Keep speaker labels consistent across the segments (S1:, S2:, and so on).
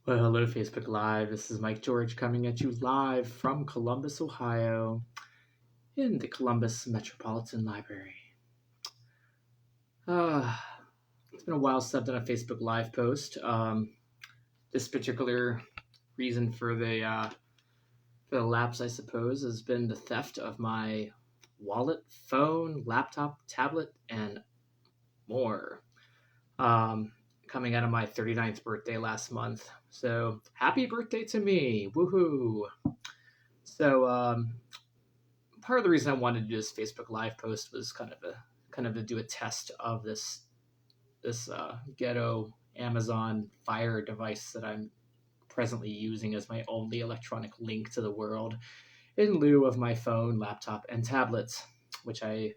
S1: Well, hello, Facebook Live. This is Mike George coming at you live from Columbus, Ohio, in the Columbus Metropolitan Library. Uh, it's been a while since I've done a Facebook Live post. This particular reason for the lapse, I suppose, has been the theft of my wallet, phone, laptop, tablet, and more. Um, Coming out of my 39th birthday last month. So happy birthday to me. Woohoo. So part of the reason I wanted to do this Facebook Live post was kind of to do a test of this ghetto Amazon Fire device that I'm presently using as my only electronic link to the world in lieu of my phone, laptop, and tablet, which I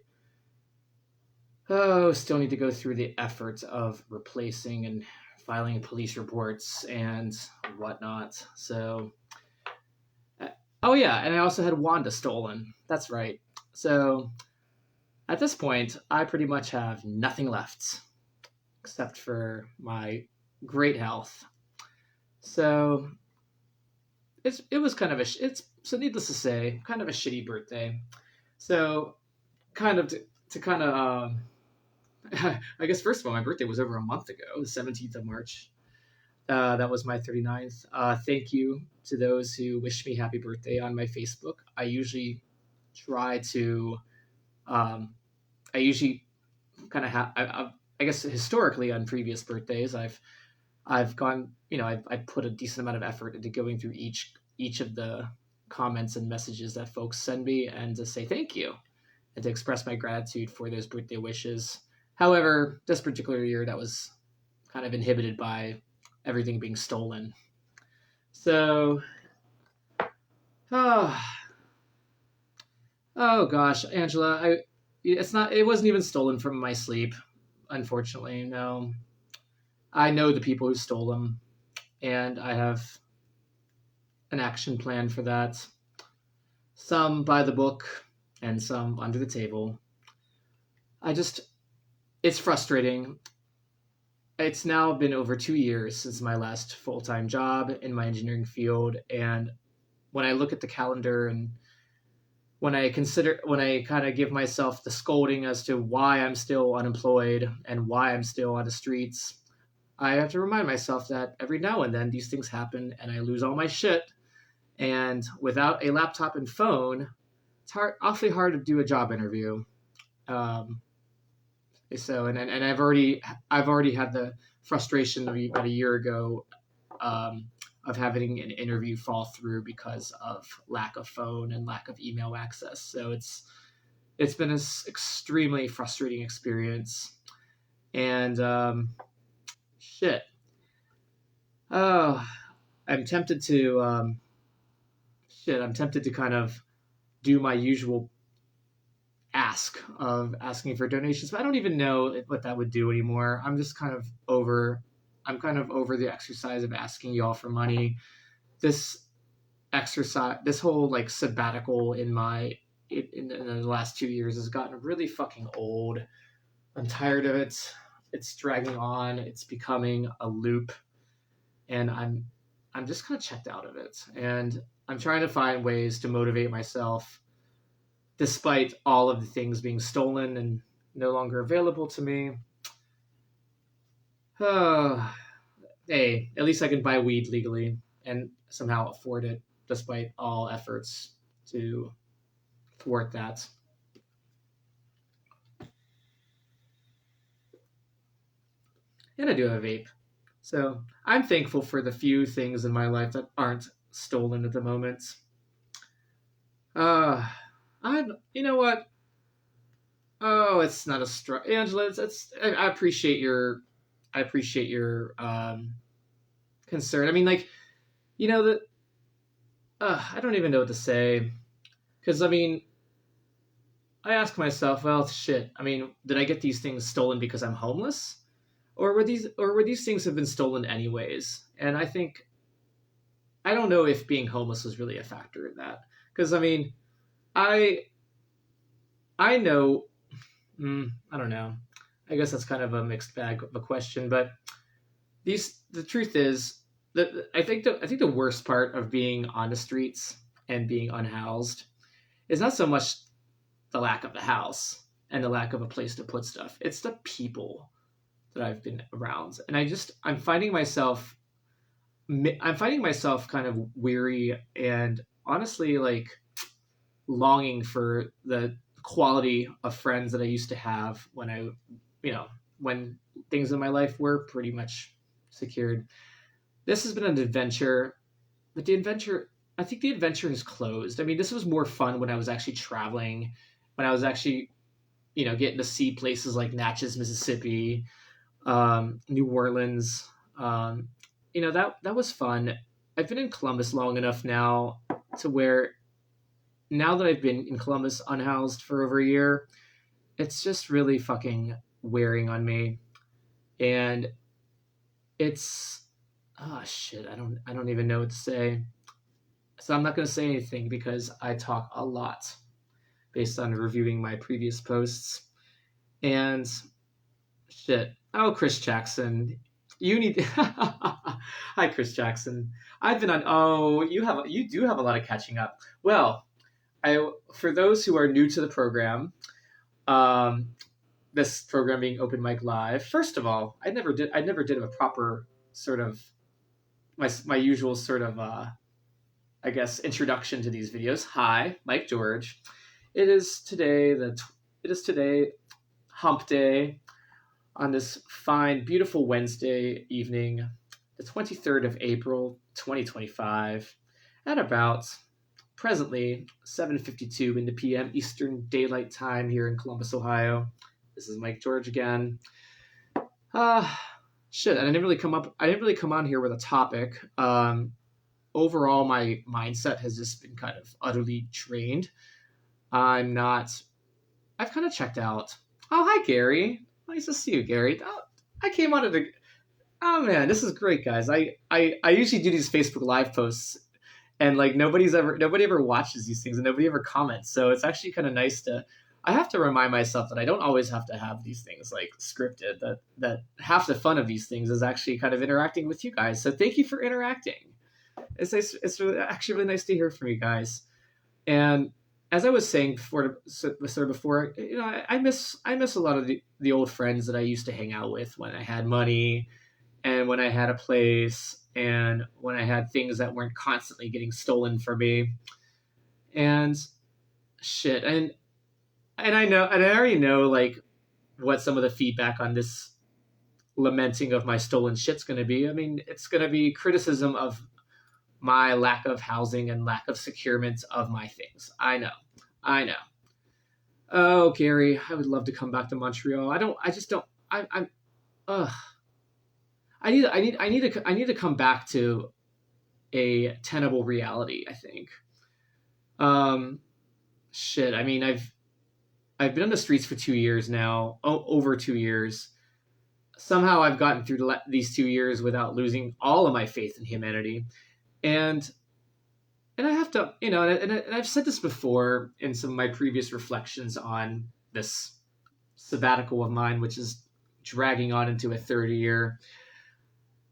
S1: still need to go through the effort of replacing and filing police reports and whatnot. So, oh yeah, and I also had Wanda stolen. That's right. So, at this point, I pretty much have nothing left except for my great health. So, it was kind of so needless to say, kind of a shitty birthday. So, kind of to kind of I guess first of all, my birthday was over a month ago, the 17th of March. That was my 39th. Thank you to those who wished me happy birthday on my Facebook. I usually try to, I usually kind of have, I guess historically on previous birthdays, I've gone, I put a decent amount of effort into going through each of the comments and messages that folks send me and to say thank you and to express my gratitude for those birthday wishes. However, this particular year, that was kind of inhibited by everything being stolen. So, oh, oh gosh, Angela, it wasn't even stolen from my sleep, unfortunately. No, I know the people who stole them, and I have an action plan for that. Some by the book, and some under the table. It's frustrating. It's now been over 2 years since my last full-time job in my engineering field, and when I look at the calendar and when I kind of give myself the scolding as to why I'm still unemployed and why I'm still on the streets, I have to remind myself that every now and then these things happen and I lose all my shit, and without a laptop and phone, it's awfully hard to do a job interview. Um, so and I've already had the frustration of about a year ago, of having an interview fall through because of lack of phone and lack of email access. So it's been an extremely frustrating experience, and shit. Oh, I'm tempted to I'm tempted to kind of do my usual ask of asking for donations, but I don't even know what that would do anymore. I'm kind of over the exercise of asking y'all for money. This whole like sabbatical in the last 2 years has gotten really fucking old. I'm tired of it. It's dragging on. It's becoming a loop, and I'm just kind of checked out of it. And I'm trying to find ways to motivate myself despite all of the things being stolen and no longer available to me. Hey, at least I can buy weed legally and somehow afford it, despite all efforts to thwart that. And I do have a vape. So I'm thankful for the few things in my life that aren't stolen at the moment. Uh, you know what? Oh, it's not a Angela. I appreciate your concern. I mean, like, that. I don't even know what to say, because I mean, I ask myself, well, shit. I mean, did I get these things stolen because I'm homeless, or were these things have been stolen anyways? And I don't know if being homeless was really a factor in that, because I mean, I I know. I don't know. I guess that's kind of a mixed bag of a question, but the truth is, I think the worst part of being on the streets and being unhoused is not so much the lack of the house and the lack of a place to put stuff. It's the people that I've been around, and I'm finding myself kind of weary and honestly like longing for the quality of friends that I used to have when when things in my life were pretty much secured. This has been an adventure, but I think the adventure has closed. I mean, this was more fun when I was actually traveling, when I was actually, getting to see places like Natchez, Mississippi, New Orleans. That was fun. I've been in Columbus long enough now to where now that I've been in Columbus unhoused for over a year, it's just really fucking wearing on me. And it's oh shit, I don't even know what to say. So I'm not going to say anything because I talk a lot based on reviewing my previous posts. And shit. Oh, Chris Jackson. You need Hi Chris Jackson. I've been on you do have a lot of catching up. Well, I for those who are new to the program, um this program being Open Mic Live. First of all, I never did a proper sort of my usual sort of I guess introduction to these videos. Hi, Mike George. It is today Hump Day on this fine, beautiful Wednesday evening, the 23rd of April, 2025, at about presently 7:52 in the PM Eastern Daylight Time here in Columbus, Ohio. This is Mike George again. Shit, I didn't really come on here with a topic. Overall, my mindset has just been kind of utterly drained. I'm not. I've kind of checked out. Oh, hi, Gary. Nice to see you, Gary. Oh, I came on to. Oh man, this is great, guys. I usually do these Facebook Live posts, and like nobody ever watches these things, and nobody ever comments. So it's actually kind of nice to. I have to remind myself that I don't always have to have these things like scripted. That half the fun of these things is actually kind of interacting with you guys. So thank you for interacting. It's nice. It's really, actually really nice to hear from you guys. And as I was saying before, I miss a lot of the old friends that I used to hang out with when I had money, and when I had a place, and when I had things that weren't constantly getting stolen from me, and shit, and I know, and I already know like what some of the feedback on this lamenting of my stolen shit's going to be. I mean, it's going to be criticism of my lack of housing and lack of securement of my things. I know. Oh, Gary, I would love to come back to Montreal. I just don't. I'm. Ugh. I need to come back to a tenable reality. I think. Shit. I mean, I've been on the streets for 2 years now. Over 2 years. Somehow I've gotten through these 2 years without losing all of my faith in humanity. And I have to, and I've said this before in some of my previous reflections on this sabbatical of mine, which is dragging on into a third year.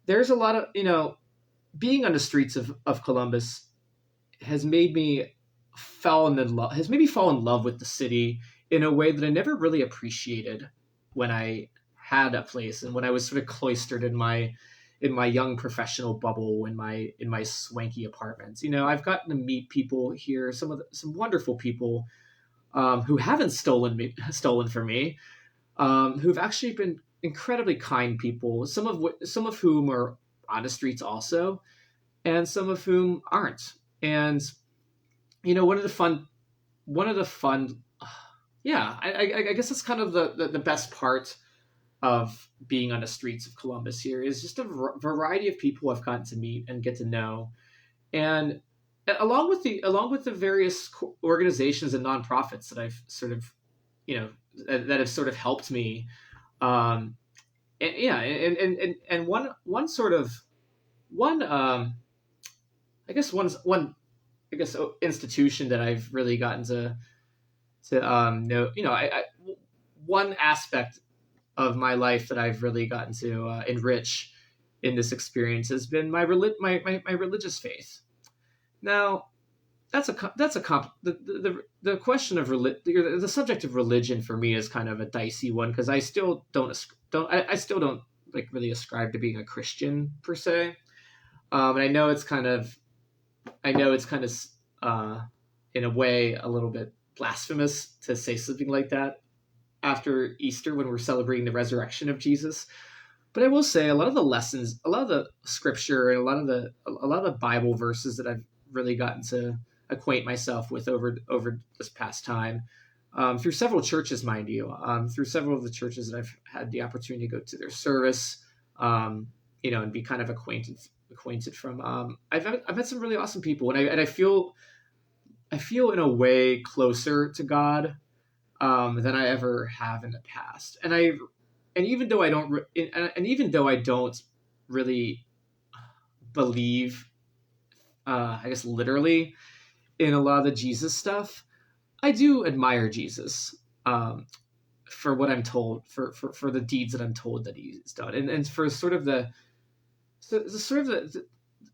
S1: There's a lot of, being on the streets of Columbus has made me fall in love with the city in a way that I never really appreciated when I had a place and when I was sort of cloistered in my young professional bubble in my swanky apartments. I've gotten to meet people here, some wonderful people who haven't stolen from me, who've actually been incredibly kind people. Some of whom are on the streets also, and some of whom aren't. And one of the fun, yeah, I guess that's kind of the best part of being on the streets of Columbus here is just a variety of people I've gotten to meet and get to know, and along with the various organizations and nonprofits that I've sort of, that have sort of helped me, and yeah, and one sort of one I guess institution that I've really gotten to know, one aspect of my life that I've really gotten to enrich in this experience has been my religious faith. Now, the question of the subject of religion for me is kind of a dicey one, because I still I still don't like really ascribe to being a Christian per se. And I know it's kind of in a way a little bit blasphemous to say something like that after Easter, when we're celebrating the resurrection of Jesus. But I will say a lot of the lessons, a lot of the scripture, and a lot of the Bible verses that I've really gotten to acquaint myself with over this past time, through several churches, mind you, through several of the churches that I've had the opportunity to go to their service, and be kind of acquainted from. I've met some really awesome people, and I feel in a way closer to God than I ever have in the past. And even though I don't really believe, I guess literally, in a lot of the Jesus stuff, I do admire Jesus for what I'm told, for the deeds that I'm told that he's done, and for sort of the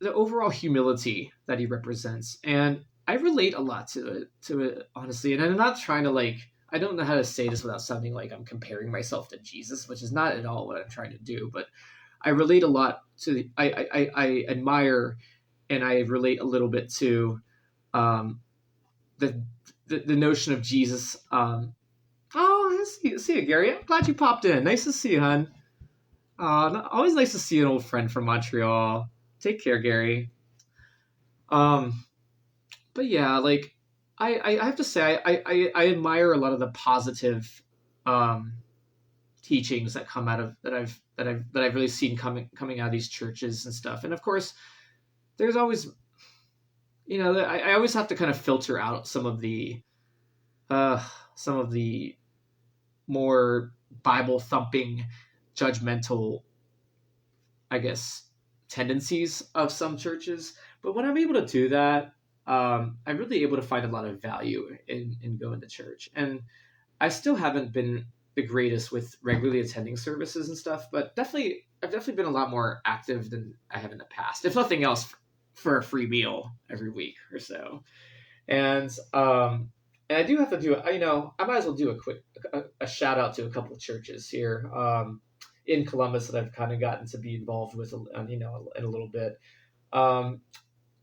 S1: overall humility that he represents. And I relate a lot to it, honestly. And I'm not trying to I don't know how to say this without sounding like I'm comparing myself to Jesus, which is not at all what I'm trying to do. But I relate a lot to I admire, and I relate a little bit to the notion of Jesus. Oh, I see you, Gary. I'm glad you popped in. Nice to see you, hon. Always nice to see an old friend from Montreal. Take care, Gary. But yeah, I have to say I admire a lot of the positive teachings that come out of that I've really seen coming out of these churches and stuff. And of course, there's always, I always have to kind of filter out some of the more Bible thumping, judgmental, I guess, tendencies of some churches. But when I'm able to do that, I'm really able to find a lot of value in going to church. And I still haven't been the greatest with regularly attending services and stuff, but I've definitely been a lot more active than I have in the past, if nothing else, for a free meal every week or so. And I do have to do, I might as well do a shout out to a couple of churches here in Columbus that I've kind of gotten to be involved with, in a little bit.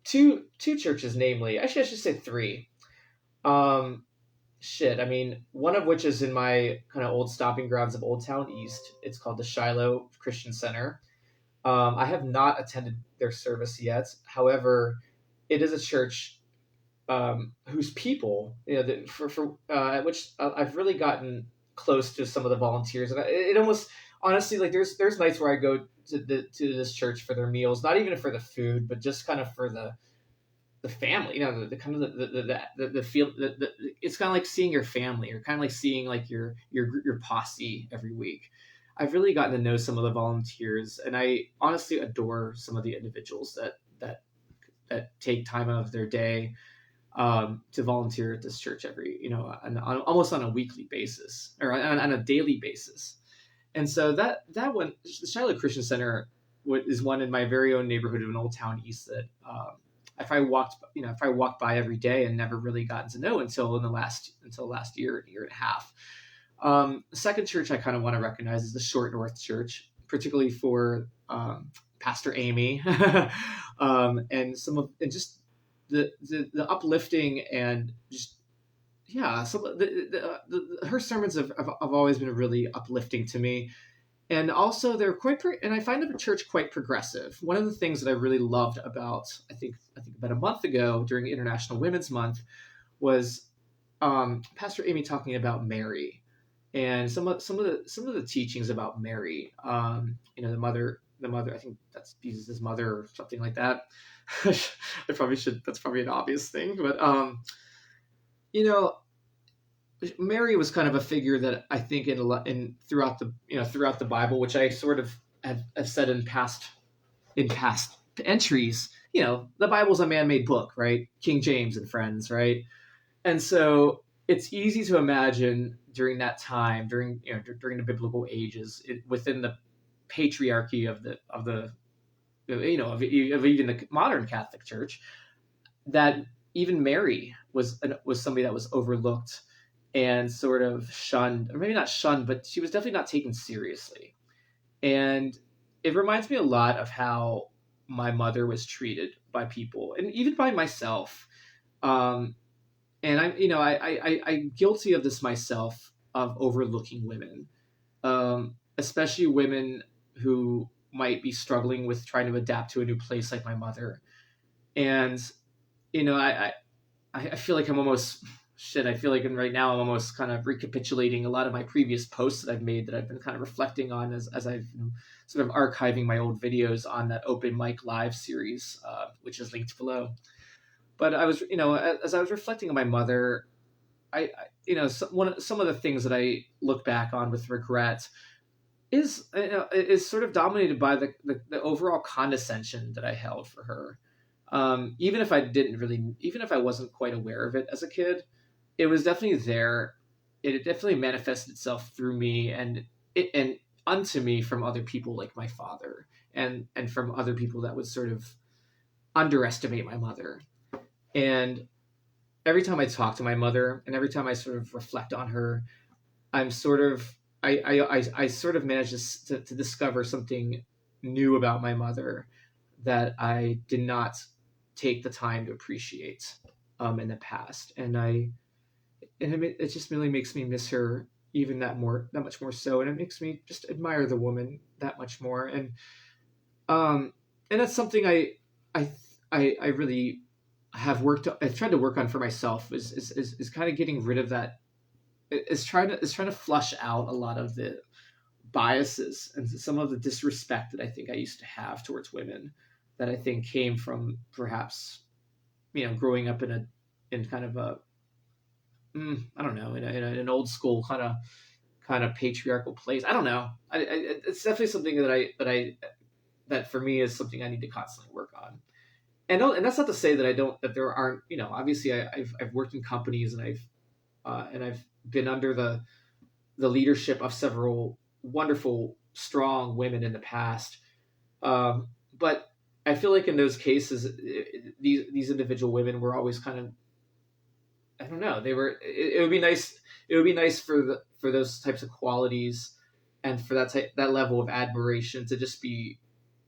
S1: Two churches, namely, actually I should say three. One of which is in my kind of old stomping grounds of Old Town East. It's called the Shiloh Christian Center. I have not attended their service yet. However, it is a church whose people, at which I've really gotten close to some of the volunteers, and it almost, honestly, there's nights where I go to this church for their meals, not even for the food, but just kind of for the family, the kind of the feel, it's kind of like seeing your family, or kind of like seeing your posse every week. I've really gotten to know some of the volunteers, and I honestly adore some of the individuals that take time out of their day to volunteer at this church almost on a weekly basis, or on a daily basis. And so that one, the Shiloh Christian Center, is one in my very own neighborhood of an Old Town East that if I walked by every day and never really gotten to know until last year and a half. The second church I kind of want to recognize is the Short North Church, particularly for Pastor Amy, and just the uplifting, and just some of her sermons have always been really uplifting to me. And also they're and I find the church quite progressive. One of the things that I really loved about, I think about a month ago during International Women's Month, was Pastor Amy talking about Mary, and some of the teachings about Mary. The mother, I think that's Jesus' mother or something like that. I probably should. That's probably an obvious thing, but Mary was kind of a figure that I think throughout the Bible, which I sort of have said in past entries. The Bible's a man-made book, right? King James and friends, right? And so it's easy to imagine during that time, during the biblical ages, within the patriarchy of the of even the modern Catholic Church, that even Mary was somebody that was overlooked and sort of shunned, or maybe not shunned, but she was definitely not taken seriously. And it reminds me a lot of how my mother was treated by people, and even by myself. Um, and I'm guilty of this myself, of overlooking women, especially women who might be struggling with trying to adapt to a new place, like my mother. And you know, I feel like I'm almost shit. I feel like right now I'm almost kind of recapitulating a lot of my previous posts that I've made, that I've been kind of reflecting on as I've sort of archiving my old videos on that open mic live series, which is linked below. But I was, as I was reflecting on my mother, some of the things that I look back on with regret is sort of dominated by the overall condescension that I held for her. Even if even if I wasn't quite aware of it as a kid, it was definitely there. It definitely manifested itself through me, and unto me from other people like my father, and from other people that would sort of underestimate my mother. And every time I talk to my mother, and every time I sort of reflect on her, I'm sort of I sort of managed to discover something new about my mother that I did not take the time to appreciate in the past. It just really makes me miss her even that much more so, and it makes me just admire the woman that much more. Um and that's something I I really I've tried to work on for myself, is kind of getting rid of that, is trying to flush out a lot of the biases and some of the disrespect that I think I used to have towards women, that I think came from perhaps growing up in kind of a I don't know, in an old school kind of patriarchal place. I don't know. It's definitely something that for me is something I need to constantly work on. And that's not to say that that there aren't, obviously I've worked in companies, and I've been under the leadership of several wonderful, strong women in the past. But I feel like in those cases, these individual women were always kind of, I don't know, they were. It would be nice. It would be nice for those types of qualities, and for that level of admiration to just be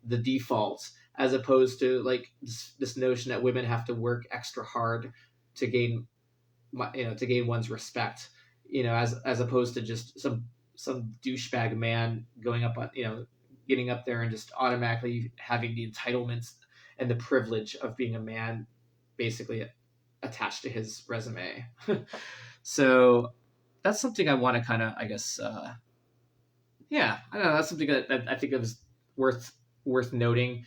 S1: the default, as opposed to like this notion that women have to work extra hard to gain to gain one's respect, as opposed to just some douchebag man going up on, getting up there and just automatically having the entitlements and the privilege of being a man basically attached to his resume. So that's something I want to kind of, I guess, yeah, I don't know. That's something that I think it was worth noting,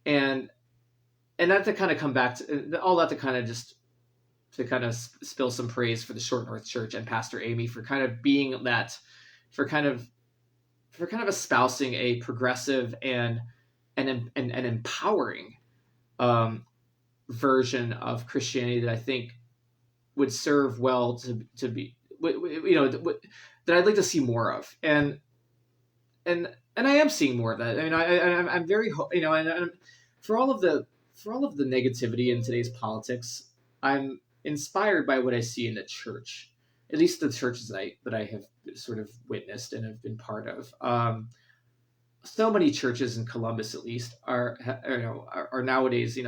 S1: and that to kind of come back to all that, to kind of just to kind of spill some praise for the Short North Church and Pastor Amy for kind of being that, for kind of espousing a progressive and empowering version of Christianity that I think would serve well to be, that I'd like to see more of. And I am seeing more of that. I mean, I'm very, and for all of the negativity in today's politics, I'm inspired by what I see in the church, at least the churches that I have sort of witnessed and have been part of. So many churches in Columbus, at least, are nowadays,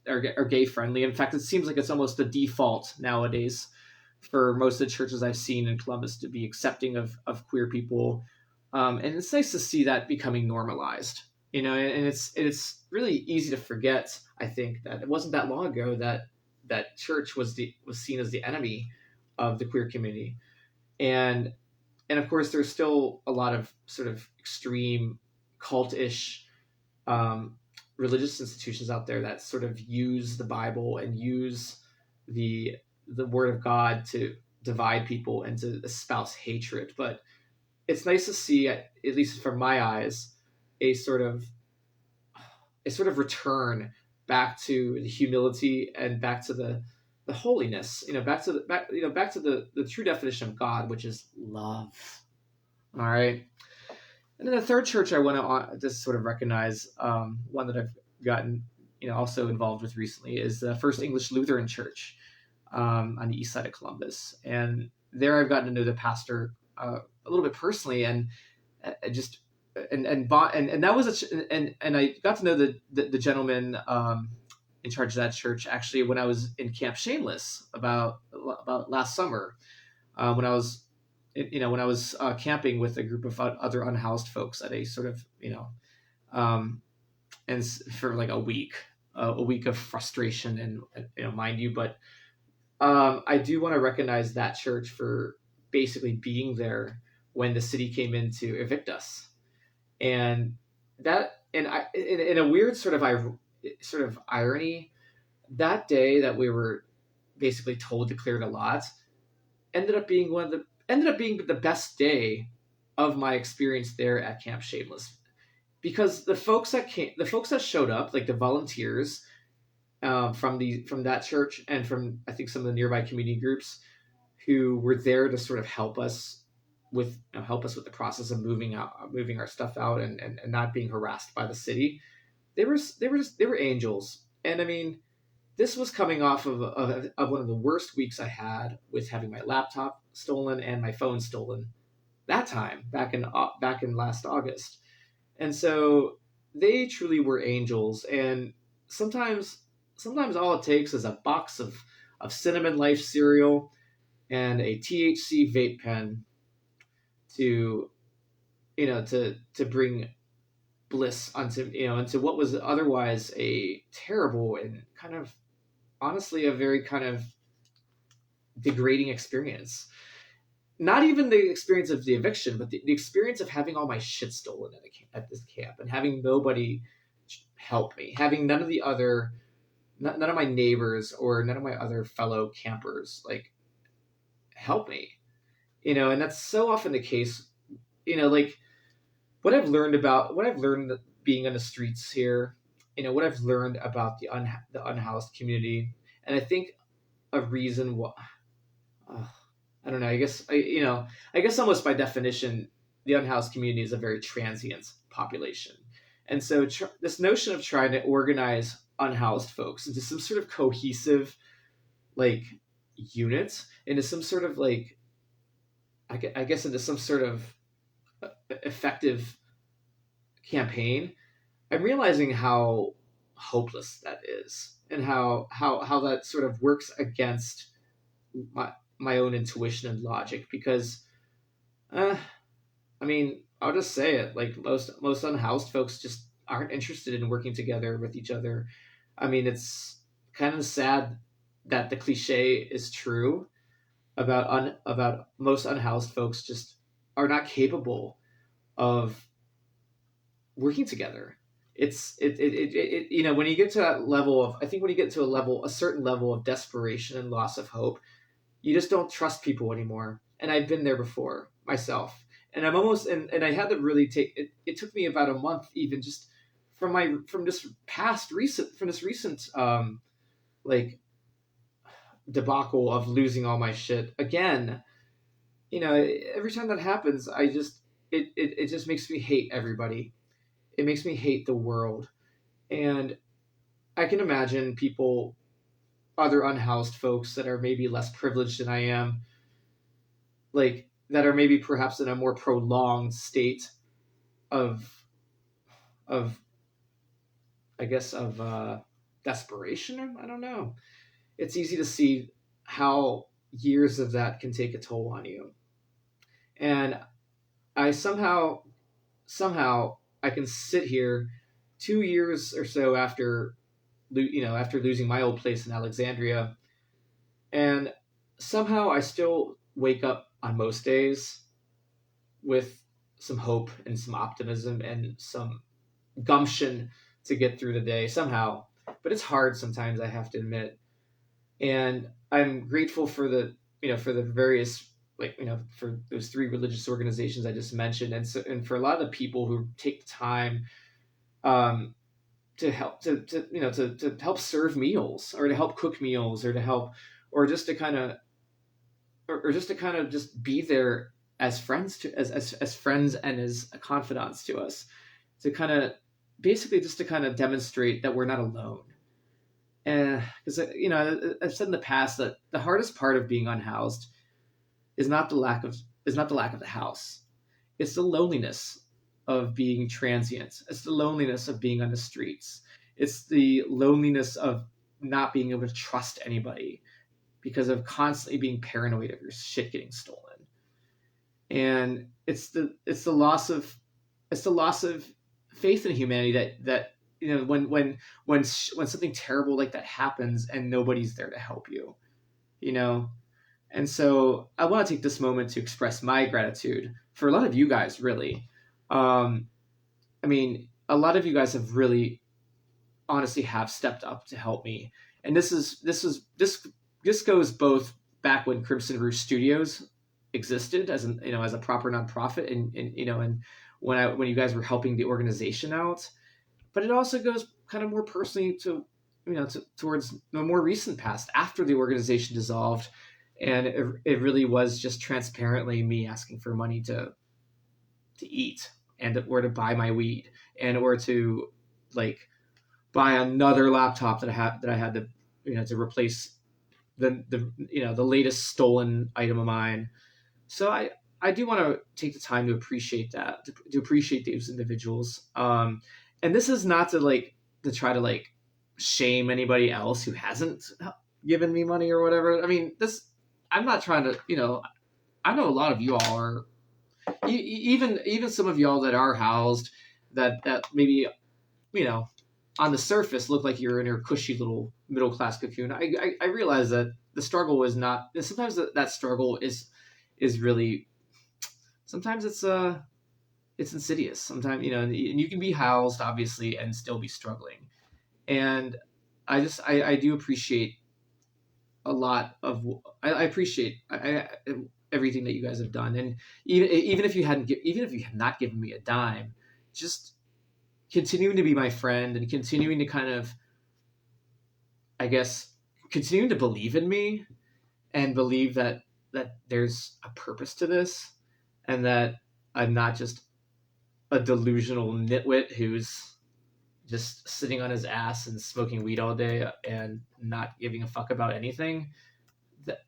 S1: are gay friendly. In fact, it seems like it's almost the default nowadays for most of the churches I've seen in Columbus to be accepting of queer people. And it's nice to see that becoming normalized, and it's really easy to forget, I think, that it wasn't that long ago that church was seen as the enemy of the queer community. And of course there's still a lot of sort of extreme cultish religious institutions out there that sort of use the Bible and use the word of God to divide people and to espouse hatred. But it's nice to see, at least from my eyes, a sort of return back to the humility and back to the holiness, back to the true definition of God, which is love. All right. And then the third church I want to just sort of recognize, one that I've gotten also involved with recently is the First English Lutheran Church on the east side of Columbus, and there I've gotten to know the pastor a little bit personally, and just and that was and I got to know the gentleman in charge of that church actually when I was in Camp Shameless about last summer, when I was camping with a group of other unhoused folks at a sort of and for like a week of frustration, and mind you, but I do want to recognize that church for basically being there when the city came in to evict us, and in a weird sort of irony, that day that we were basically told to clear the lot ended up being the best day of my experience there at Camp Shameless, because the folks that showed up, like the volunteers from that church and from I think some of the nearby community groups who were there to sort of help us with the process of moving our stuff out and not being harassed by the city. They were angels. And I mean, this was coming off of one of the worst weeks I had with having my laptop stolen and my phone stolen that time back in last August. And so they truly were angels. And sometimes all it takes is a box of Cinnamon Life cereal and a THC vape pen to bring bliss into what was otherwise a terrible and kind of honestly a very kind of degrading experience. Not even the experience of the eviction, but the experience of having all my shit stolen at this camp and having nobody help me, having none of my neighbors or none of my other fellow campers like help me, and that's so often the case, like what I've learned being on the streets here, what I've learned about the unhoused community, and I think a reason why, I don't know, I guess almost by definition, the unhoused community is a very transient population. And so this notion of trying to organize unhoused folks into some sort of cohesive, like, unit, into some sort of, like, I guess into some sort of effective campaign, I'm realizing how hopeless that is, and how that sort of works against my own intuition and logic, because I mean, I'll just say it, like most unhoused folks just aren't interested in working together with each other. I mean, it's kind of sad that the cliche is true about most unhoused folks just are not capable of working together. When you get to that level of, I think when you get to a certain level of desperation and loss of hope, you just don't trust people anymore. And I've been there before myself. And I'm almost, and I had to really it took me about a month, even just from this recent like debacle of losing all my shit again. Every time that happens, it just makes me hate everybody. It makes me hate the world. And I can imagine other unhoused folks that are maybe less privileged than I am, like that are maybe perhaps in a more prolonged state of I guess of desperation. I don't know. It's easy to see how years of that can take a toll on you. And I somehow I can sit here 2 years or so after losing my old place in Alexandria, and somehow I still wake up on most days with some hope and some optimism and some gumption to get through the day somehow. But it's hard sometimes, I have to admit. And I'm grateful for the various, for those 3 religious organizations I just mentioned, and for a lot of the people who take the time to help to help serve meals, or to help cook meals, or to help, or just to kind of just be there as friends as friends and as confidants to us, to kind of basically just to kind of demonstrate that we're not alone. And because I've said in the past that the hardest part of being unhoused is not the lack of the house. It's the loneliness of being transient. It's the loneliness of being on the streets. It's the loneliness of not being able to trust anybody because of constantly being paranoid of your shit getting stolen. And it's the loss of faith in humanity that when something terrible like that happens and nobody's there to help you, you know. And so I want to take this moment to express my gratitude for a lot of you guys, really. I mean, a lot of you guys have really honestly have stepped up to help me. And this goes both back when Crimson Roost Studios existed as as a proper nonprofit, and when you guys were helping the organization out, but it also goes kind of more personally to towards the more recent past after the organization dissolved, and it really was just transparently me asking for money to eat or to buy my weed or to like buy another laptop that I had to replace the latest stolen item of mine. So I do want to take the time to appreciate that, to appreciate those individuals. And this is not to try to shame anybody else who hasn't given me money or whatever. I mean, I'm not trying to, I know a lot of you all are, even some of y'all that are housed that maybe, on the surface look like you're in your cushy little middle class cocoon. I realize that the struggle is not. Sometimes that struggle is really. Sometimes it's insidious. Sometimes and you can be housed obviously and still be struggling. And I do appreciate a lot of. I appreciate everything that you guys have done, and even if you had not given me a dime, just continuing to be my friend and continuing to kind of, I guess, continuing to believe in me and believe that there's a purpose to this and that I'm not just a delusional nitwit who's just sitting on his ass and smoking weed all day and not giving a fuck about anything.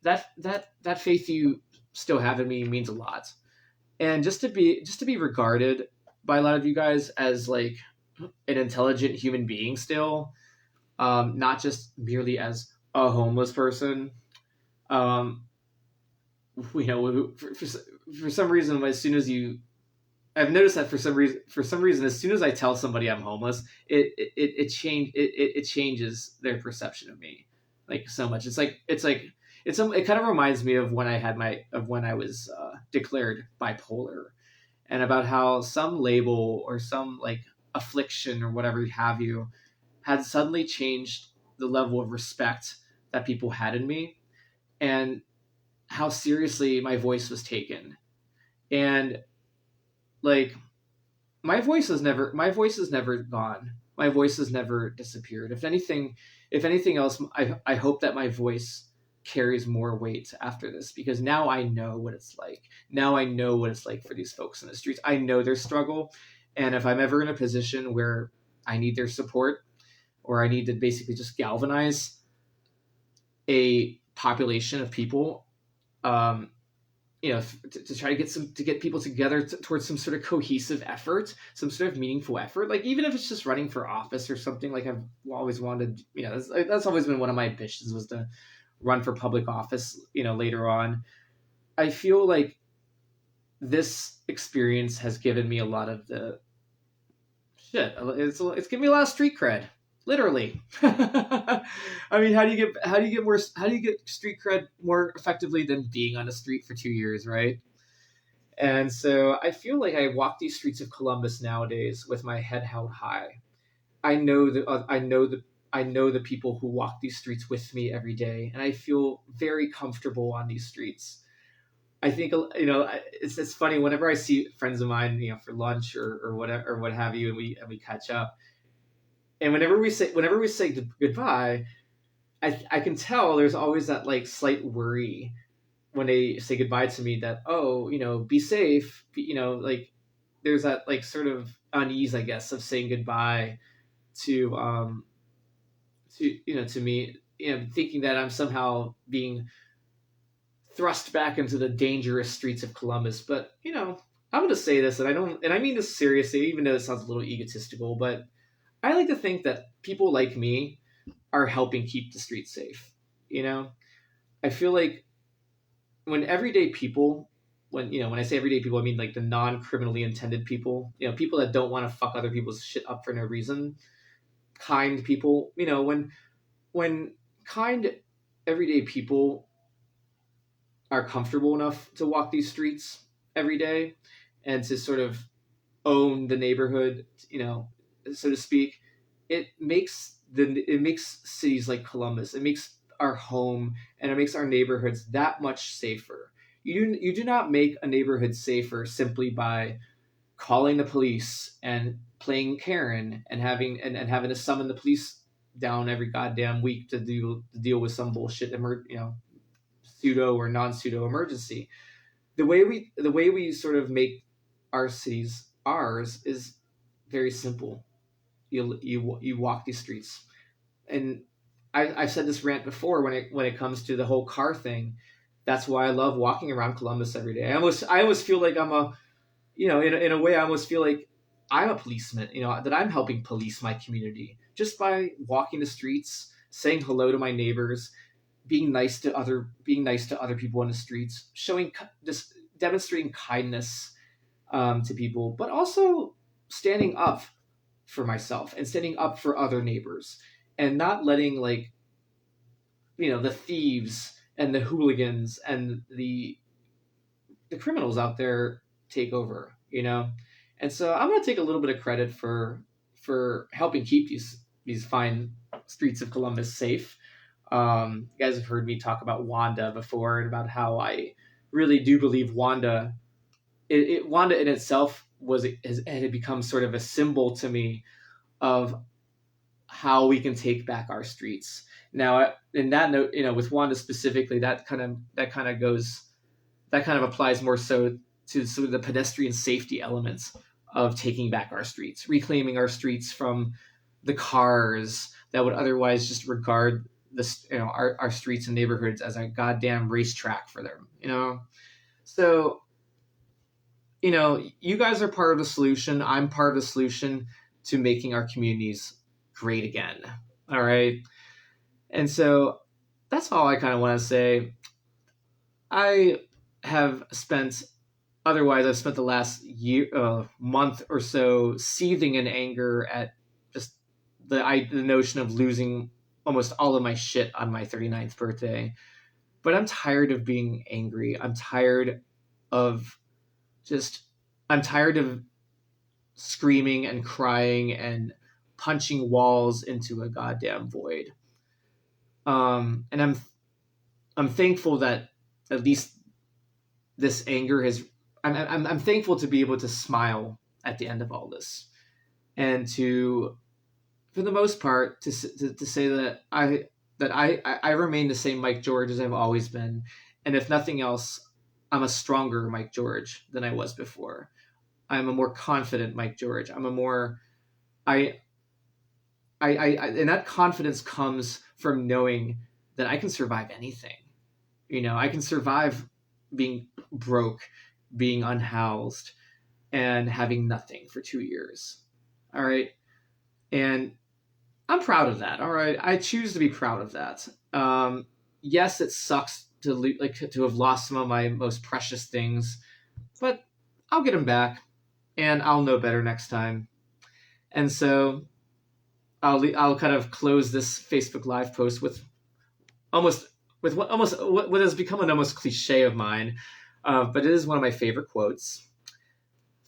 S1: That faith you still have in me means a lot. And just to be regarded by a lot of you guys as like an intelligent human being still, not just merely as a homeless person. For some reason, I've noticed that for some reason, as soon as I tell somebody I'm homeless, it changes their perception of me, like so much. It kind of reminds me of when I was declared bipolar, and about how some label or some like affliction or whatever have you had suddenly changed the level of respect that people had in me, and how seriously my voice was taken. And like my voice has never gone. My voice has never disappeared. If anything else, I hope that my voice carries more weight after this, because now I know what it's like. Now I know what it's like for these folks in the streets. I know their struggle. And if I'm ever in a position where I need their support, or I need to basically just galvanize a population of people, to try to get people together towards some sort of cohesive effort, some sort of meaningful effort, like even if it's just running for office or something, like I've always wanted, that's always been one of my ambitions, was to run for public office, later on. I feel like this experience has given me a lot of the shit. It's given me a lot of street cred, literally. I mean, how do you get street cred more effectively than being on the street for 2 years, right? And so I feel like I walk these streets of Columbus nowadays with my head held high. I know the people who walk these streets with me every day, and I feel very comfortable on these streets. I think it's funny whenever I see friends of mine, for lunch or whatever or what have you, and we catch up, and whenever we say goodbye, I can tell there's always that like slight worry when they say goodbye to me that, be safe, like there's that like sort of unease, I guess, of saying goodbye to to me, thinking that I'm somehow being thrust back into the dangerous streets of Columbus. But I'm going to say this, and I mean this seriously, even though it sounds a little egotistical. But I like to think that people like me are helping keep the streets safe. I feel like when everyday people, when I say everyday people, I mean like the non-criminally intended people. People that don't want to fuck other people's shit up for no reason. Kind people. When kind everyday people are comfortable enough to walk these streets every day and to sort of own the neighborhood, so to speak, it makes cities like Columbus, it makes our home and it makes our neighborhoods that much safer. You do not make a neighborhood safer simply by calling the police and playing Karen and having to summon the police down every goddamn week to deal with some bullshit pseudo or non-pseudo emergency. The way we sort of make our cities ours is very simple. You walk these streets, and I've said this rant before when it comes to the whole car thing. That's why I love walking around Columbus every day. I almost feel like I'm a, in a way I almost feel like I'm a policeman. That I'm helping police my community just by walking the streets, saying hello to my neighbors, being nice to other people on the streets, just demonstrating kindness to people, but also standing up for myself and standing up for other neighbors, and not letting the thieves and the hooligans and the criminals out there take over. And so I'm going to take a little bit of credit for helping keep these fine streets of Columbus safe. You guys have heard me talk about Wanda before, and about how I really do believe Wanda in itself had become sort of a symbol to me of how we can take back our streets. Now, in that note, with Wanda specifically, that kind of applies more so to sort of the pedestrian safety elements of taking back our streets, reclaiming our streets from the cars that would otherwise just regard our streets and neighborhoods as a goddamn racetrack for them. So you guys are part of the solution. I'm part of the solution to making our communities great again. All right. And so that's all I kind of want to say. I've spent the last month or so seething in anger at just the notion of losing almost all of my shit on my 39th birthday. But I'm tired of being angry. I'm tired of screaming and crying and punching walls into a goddamn void. And I'm thankful that at least this anger has. I'm thankful to be able to smile at the end of all this, and to, for the most part, to say that I remain the same Mike George as I've always been, and if nothing else, I'm a stronger Mike George than I was before. I'm a more confident Mike George. I'm a more I and that confidence comes from knowing that I can survive anything. I can survive being broke, being unhoused, and having nothing for 2 years. All right. And I'm proud of that. All right. I choose to be proud of that. Yes, it sucks to have lost some of my most precious things, but I'll get them back, and I'll know better next time. And so I'll kind of close this Facebook Live post with what has become an almost cliche of mine, but it is one of my favorite quotes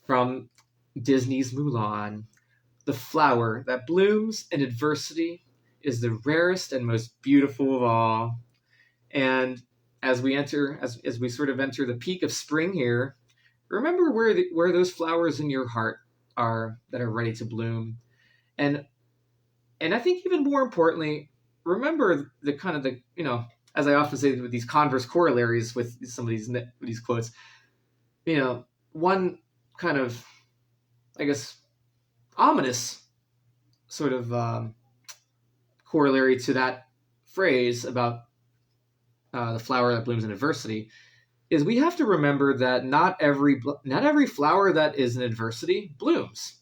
S1: from Disney's Mulan. "The flower that blooms in adversity is the rarest and most beautiful of all." And as we sort of enter the peak of spring here, remember where those flowers in your heart are that are ready to bloom. And I think even more importantly, remember the kind of as I often say with these converse corollaries with some of these quotes, one kind of, I guess, ominous sort of corollary to that phrase about the flower that blooms in adversity is we have to remember that not every flower that is in adversity blooms.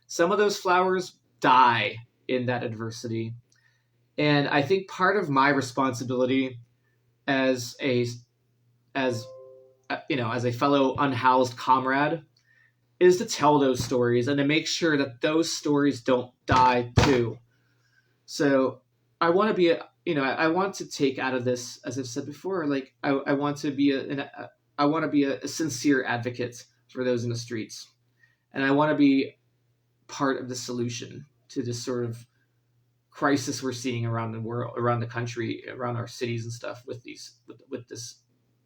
S1: Some of those flowers die in that adversity. And I think part of my responsibility as a fellow unhoused comrade is to tell those stories and to make sure that those stories don't die too. So I want to be I want to take out of this, as I've said before, like I want to be a sincere advocate for those in the streets, and I want to be part of the solution to this sort of crisis we're seeing around the world, around the country, around our cities and stuff with this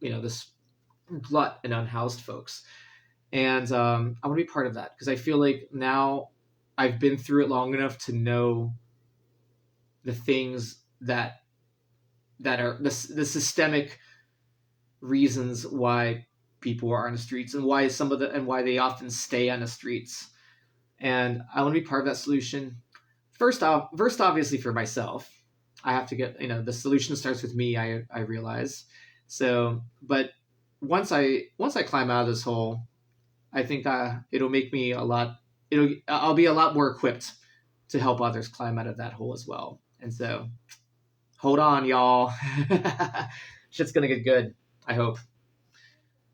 S1: this glut and unhoused folks. And I want to be part of that because I feel like now I've been through it long enough to know the things that are the systemic reasons why people are on the streets and why why they often stay on the streets. And I want to be part of that solution. First, obviously for myself, I have to get, the solution starts with me. I realize. So, but once I climb out of this hole, I think it'll make me I'll be a lot more equipped to help others climb out of that hole as well. And so, hold on, y'all. Shit's gonna get good. I hope.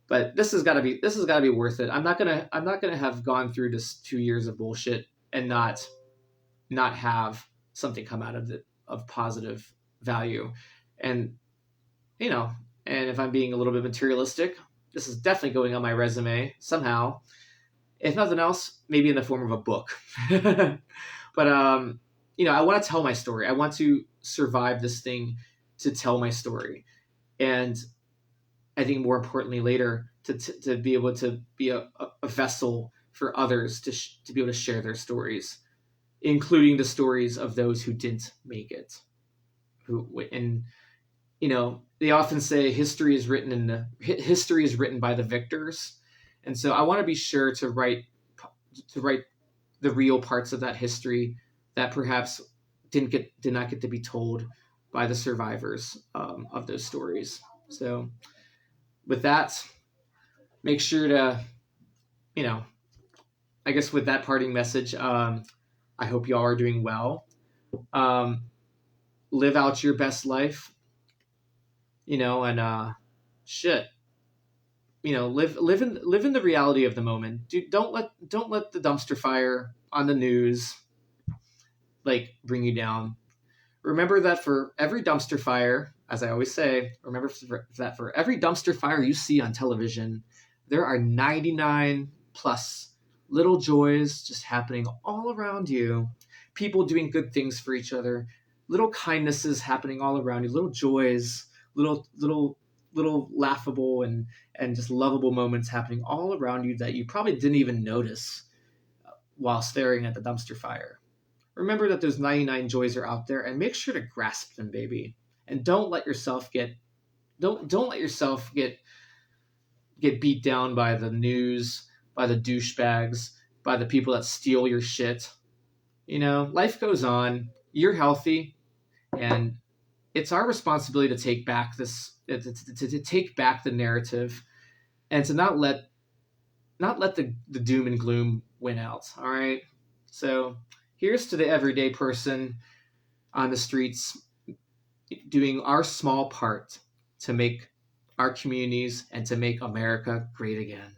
S1: But this has got to be worth it. I'm not gonna have gone through this 2 years of bullshit and not have something come out of it of positive value. And and if I'm being a little bit materialistic, this is definitely going on my resume somehow. If nothing else, maybe in the form of a book. But I want to tell my story. I want to survive this thing to tell my story. And I think more importantly later to be able to be a vessel for others to be able to share their stories, including the stories of those who didn't make it. They often say history is written by the victors. And so I want to be sure to write the real parts of that history that perhaps did not get to be told by the survivors of those stories. So with that, make sure to, I guess with that parting message, I hope y'all are doing well. Live out your best life, and shit. Live in the reality of the moment. Don't let the dumpster fire on the news bring you down. Remember that for every dumpster fire, as I always say, that for every dumpster fire you see on television, there are 99 plus little joys just happening all around you. People doing good things for each other, little kindnesses happening all around you, little joys, little laughable and just lovable moments happening all around you that you probably didn't even notice while staring at the dumpster fire. Remember that those 99 joys are out there, and make sure to grasp them, baby. And don't let yourself get beat down by the news, by the douchebags, by the people that steal your shit. Life goes on. You're healthy, and it's our responsibility to take back to take back the narrative, and to not let the doom and gloom win out. All right. So here's to the everyday person on the streets doing our small part to make our communities and to make America great again.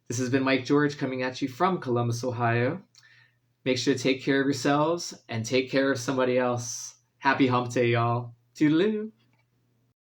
S1: This has been Mike George coming at you from Columbus, Ohio. Make sure to take care of yourselves and take care of somebody else. Happy hump day, y'all. Toodaloo.